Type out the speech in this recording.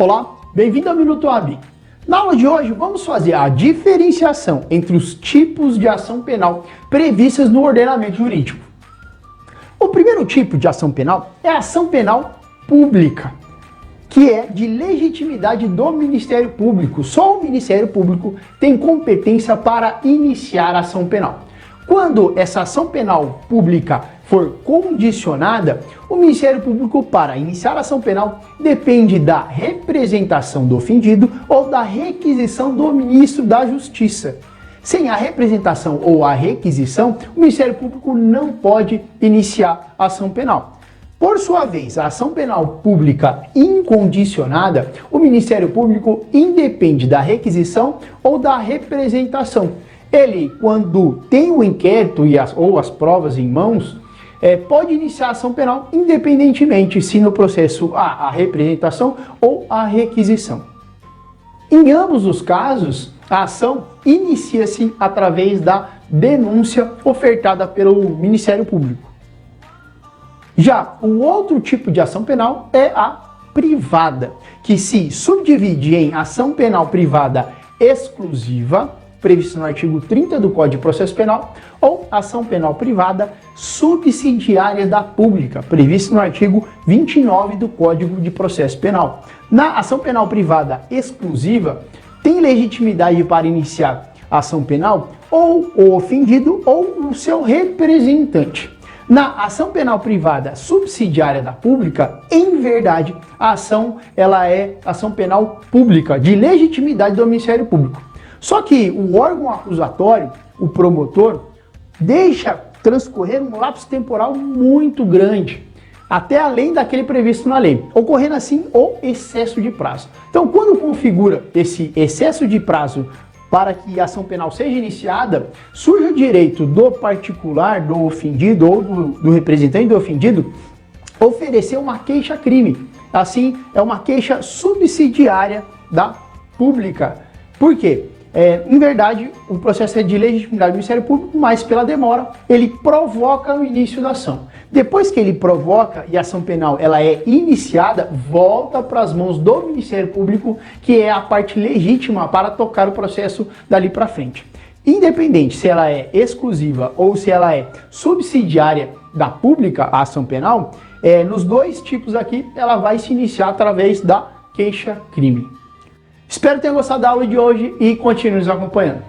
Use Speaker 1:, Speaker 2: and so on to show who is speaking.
Speaker 1: Olá, bem-vindo ao Minuto AB. Na aula de hoje vamos fazer a diferenciação entre os tipos de ação penal previstas no ordenamento jurídico. O primeiro tipo de ação penal é a ação penal pública, que é de legitimidade do Ministério Público. Só o Ministério Público tem competência para iniciar a ação penal. Quando essa ação penal pública for condicionada, o Ministério Público, para iniciar a ação penal, depende da representação do ofendido ou da requisição do ministro da Justiça. Sem a representação ou a requisição, o Ministério Público não pode iniciar a ação penal. Por sua vez, a ação penal pública incondicionada, o Ministério Público independe da requisição ou da representação. Ele, quando tem o inquérito ou as provas em mãos, pode iniciar a ação penal independentemente se no processo há a representação ou a requisição. Em ambos os casos, a ação inicia-se através da denúncia ofertada pelo Ministério Público. Já o outro tipo de ação penal é a privada, que se subdivide em ação penal privada exclusiva, previsto no artigo 30 do Código de Processo Penal, ou ação penal privada subsidiária da pública, previsto no artigo 29 do Código de Processo Penal. Na ação penal privada exclusiva, tem legitimidade para iniciar a ação penal ou o ofendido ou o seu representante. Na ação penal privada subsidiária da pública, em verdade, a ação ela é ação penal pública, de legitimidade do Ministério Público. Só que o órgão acusatório, o promotor, deixa transcorrer um lapso temporal muito grande, até além daquele previsto na lei, ocorrendo assim o excesso de prazo. Então, quando configura esse excesso de prazo para que a ação penal seja iniciada, surge o direito do particular, do ofendido ou do representante do ofendido oferecer uma queixa-crime. Assim, é uma queixa subsidiária da pública. Por quê? Em verdade, o processo é de legitimidade do Ministério Público, mas pela demora, ele provoca o início da ação. Depois que ele provoca e a ação penal ela é iniciada, volta para as mãos do Ministério Público, que é a parte legítima para tocar o processo dali para frente. Independente se ela é exclusiva ou se ela é subsidiária da pública, a ação penal, nos dois tipos aqui, ela vai se iniciar através da queixa-crime. Espero que tenham gostado da aula de hoje e continue nos acompanhando.